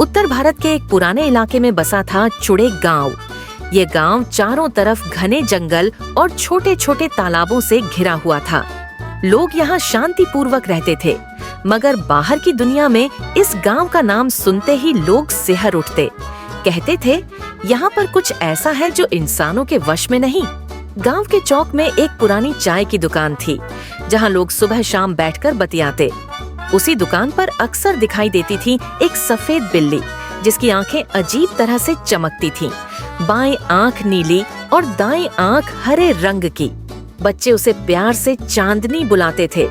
उत्तर भारत के एक पुराने इलाके में बसा था चुड़े गांव। ये गांव चारों तरफ घने जंगल और छोटे छोटे तालाबों से घिरा हुआ था। लोग यहाँ शांति पूर्वक रहते थे, मगर बाहर की दुनिया में इस गांव का नाम सुनते ही लोग सिहर उठते। कहते थे, यहाँ पर कुछ ऐसा है जो इंसानों के वश में नहीं। गांव के चौक में एक पुरानी चाय की दुकान थी, जहाँ लोग सुबह शाम बैठकर बतियाते। उसी दुकान पर अक्सर दिखाई देती थी एक सफेद बिल्ली, जिसकी आंखें अजीब तरह से चमकती थीं। बाएं आंख नीली और दाएं आंख हरे रंग की। बच्चे उसे प्यार से चांदनी बुलाते थे।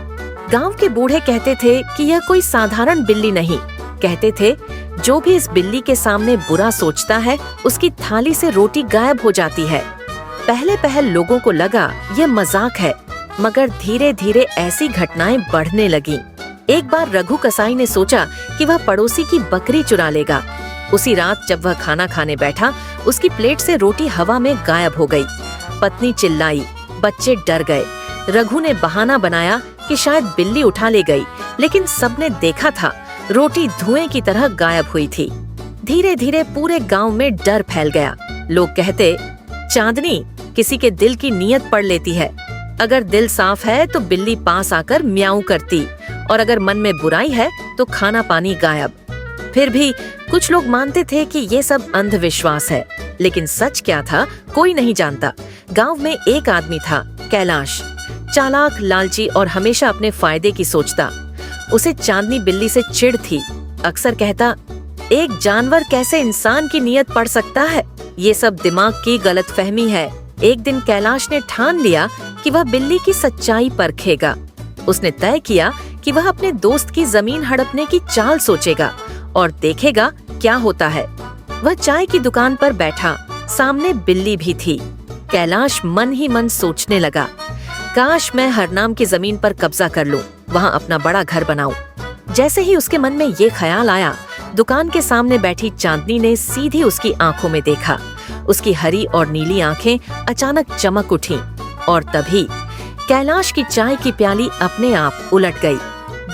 गांव के बूढ़े कहते थे कि यह कोई साधारण बिल्ली नहीं। कहते थे, जो भी इस बिल्ली के सामने बुरा सोचता है, उसकी थाली से रोटी गायब हो जाती है। पहले पहल लोगों को लगा ये मजाक है, मगर धीरे धीरे ऐसी घटनाएं बढ़ने लगीं। एक बार रघु कसाई ने सोचा कि वह पड़ोसी की बकरी चुरा लेगा। उसी रात जब वह खाना खाने बैठा, उसकी प्लेट से रोटी हवा में गायब हो गई। पत्नी चिल्लाई, बच्चे डर गए। रघु ने बहाना बनाया कि शायद बिल्ली उठा ले गई, लेकिन सबने देखा था रोटी धुएं की तरह गायब हुई थी। धीरे धीरे पूरे गांव में डर फैल गया। लोग कहते, चांदनी किसी के दिल की नीयत पढ़ लेती है। अगर दिल साफ है तो बिल्ली पास आकर म्याऊं करती, और अगर मन में बुराई है तो खाना पानी गायब। फिर भी कुछ लोग मानते थे कि ये सब अंधविश्वास है, लेकिन सच क्या था कोई नहीं जानता। गांव में एक आदमी था, कैलाश, चालाक, लालची और हमेशा अपने फायदे की सोचता। उसे चांदनी बिल्ली से चिढ़ थी। अक्सर कहता, एक जानवर कैसे इंसान की नीयत पढ़ सकता है? ये सब दिमाग की गलतफहमी है। एक दिन कैलाश ने ठान लिया कि वह बिल्ली की सच्चाई परखेगा। उसने तय किया कि वह अपने दोस्त की जमीन हड़पने की चाल सोचेगा और देखेगा क्या होता है। वह चाय की दुकान पर बैठा, सामने बिल्ली भी थी। कैलाश मन ही मन सोचने लगा, काश मैं हरनाम की जमीन पर कब्जा कर लूं, वहां अपना बड़ा घर बनाऊं। जैसे ही उसके मन में ये ख्याल आया, दुकान के सामने बैठी चांदनी ने सीधी उसकी आंखों में देखा। उसकी हरी और नीली आंखें अचानक चमक उठीं, और तभी कैलाश की चाय की प्याली अपने आप उलट गई।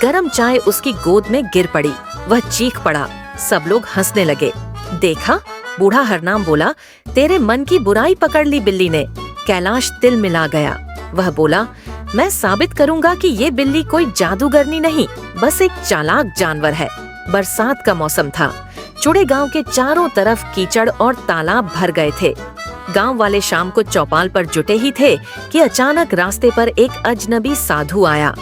गरम चाय उसकी गोद में गिर पड़ी। वह चीख पड़ा। सब लोग हंसने लगे। देखा, बूढ़ा हरनाम बोला, तेरे मन की बुराई पकड़ ली बिल्ली ने। कैलाश तिल मिला गया। वह बोला, मैं साबित करूंगा कि ये बिल्ली कोई जादूगरनी नहीं, बस एक चालाक जानवर है। बरसात का मौसम था। चुड़े गांव के चारों तरफ कीचड़ और तालाब भर गए थे। गांव वाले शाम को चौपाल पर जुटे ही थे कि अचानक रास्ते पर एक अजनबी साधु आया।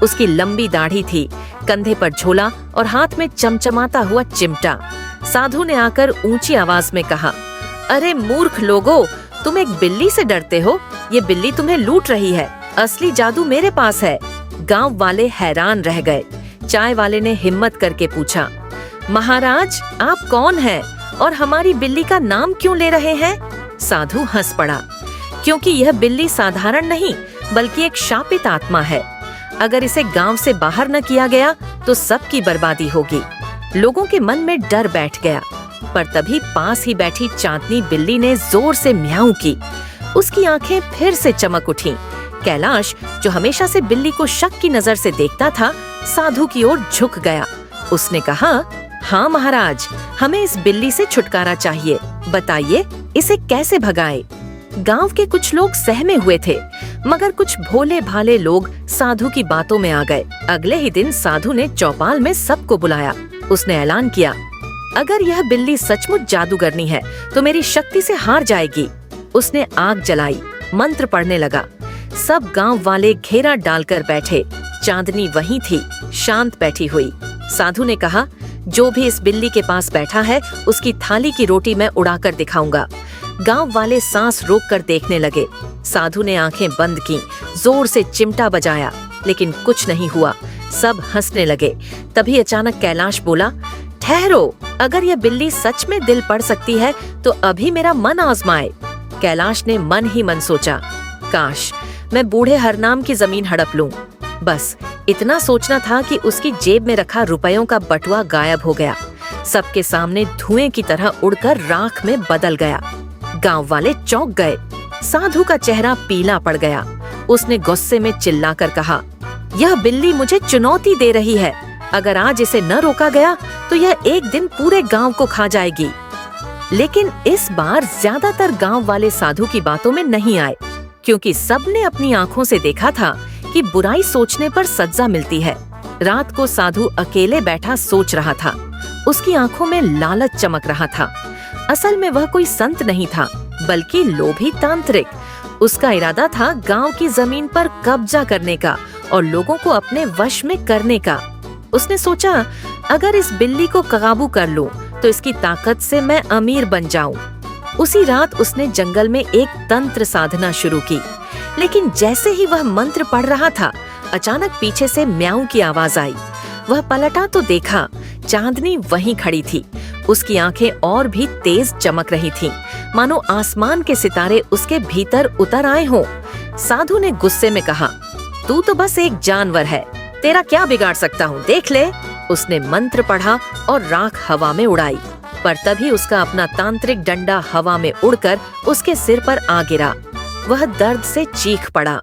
उसकी लंबी दाढ़ी थी, कंधे पर झोला और हाथ में चमचमाता हुआ चिमटा। साधु ने आकर ऊंची आवाज में कहा, अरे मूर्ख लोगो, तुम एक बिल्ली से डरते हो? ये बिल्ली तुम्हें लूट रही है। असली जादू मेरे पास है। गांव वाले हैरान रह गए। चाय वाले ने हिम्मत करके पूछा, महाराज आप कौन हैं और हमारी बिल्ली का नाम क्यों ले रहे हैं? साधु हंस पड़ा, क्योंकि यह बिल्ली साधारण नहीं बल्कि एक शापित आत्मा है। अगर इसे गांव से बाहर न किया गया तो सबकी बर्बादी होगी। लोगों के मन में डर बैठ गया। पर तभी पास ही बैठी चांदनी बिल्ली ने जोर से म्याऊं की। उसकी आंखें फिर से चमक उठीं। कैलाश, जो हमेशा से बिल्ली को शक की नजर से देखता था, साधु की ओर झुक गया। उसने कहा, हाँ महाराज, हमें इस बिल्ली से छुटकारा चाहिए। बताइए इसे कैसे भगाए? गांव के कुछ लोग सहमे हुए थे, मगर कुछ भोले भाले लोग साधु की बातों में आ गए। अगले ही दिन साधु ने चौपाल में सबको बुलाया। उसने ऐलान किया, अगर यह बिल्ली सचमुच जादूगरनी है तो मेरी शक्ति से हार जाएगी। उसने आग जलाई, मंत्र पढ़ने लगा। सब गांव वाले घेरा डालकर बैठे। चांदनी वहीं थी, शांत बैठी हुई। साधु ने कहा, जो भी इस बिल्ली के पास बैठा है, उसकी थाली की रोटी मैं उड़ाकर दिखाऊंगा। गांव वाले सांस रोककर देखने लगे। साधु ने आंखें बंद की, जोर से चिमटा बजाया, लेकिन कुछ नहीं हुआ। सब हंसने लगे। तभी अचानक कैलाश बोला, ठहरो, अगर यह बिल्ली सच में दिल पढ़ सकती है तो अभी मेरा मन आजमाए। कैलाश ने मन ही मन सोचा, काश मैं बूढ़े हरनाम की जमीन हड़प लूं। बस इतना सोचना था कि उसकी जेब में रखा रुपयों का बटुआ गायब हो गया। सबके सामने धुएं की तरह उड़कर राख में बदल गया। गांव वाले चौंक गए। साधु का चेहरा पीला पड़ गया। उसने गुस्से में चिल्लाकर कहा, यह बिल्ली मुझे चुनौती दे रही है। अगर आज इसे न रोका गया तो यह एक दिन पूरे गांव को खा जाएगी। लेकिन इस बार ज्यादातर गांव वाले साधु की बातों में नहीं आए, क्योंकि सबने अपनी आंखों से देखा था कि बुराई सोचने पर सजा मिलती है। रात को साधु अकेले बैठा सोच रहा था। उसकी आंखों में लालच चमक रहा था। असल में वह कोई संत नहीं था, बल्कि लोभी तांत्रिक। उसका इरादा था गांव की जमीन पर कब्जा करने का और लोगों को अपने वश में करने का। उसने सोचा, अगर इस बिल्ली को काबू कर लूं, तो इसकी ताकत से मैं अमीर बन जाऊं। उसी रात उसने जंगल में एक तंत्र साधना शुरू की। लेकिन जैसे ही वह मंत्र पढ़ रहा था, अचानक पीछे से म्याऊं की आवाज आई। वह पलटा तो देखा, चांदनी वहीं खड़ी थी। उसकी आंखें और भी तेज चमक रही थीं, मानो आसमान के सितारे उसके भीतर उतर आए हों। साधु ने गुस्से में कहा, तू तो बस एक जानवर है, तेरा क्या बिगाड़ सकता हूँ, देख ले। उसने मंत्र पढ़ा और राख हवा में उड़ाई, पर तभी उसका अपना तांत्रिक डंडा हवा में उड़कर उसके सिर पर आ गिरा। वह दर्द से चीख पड़ा।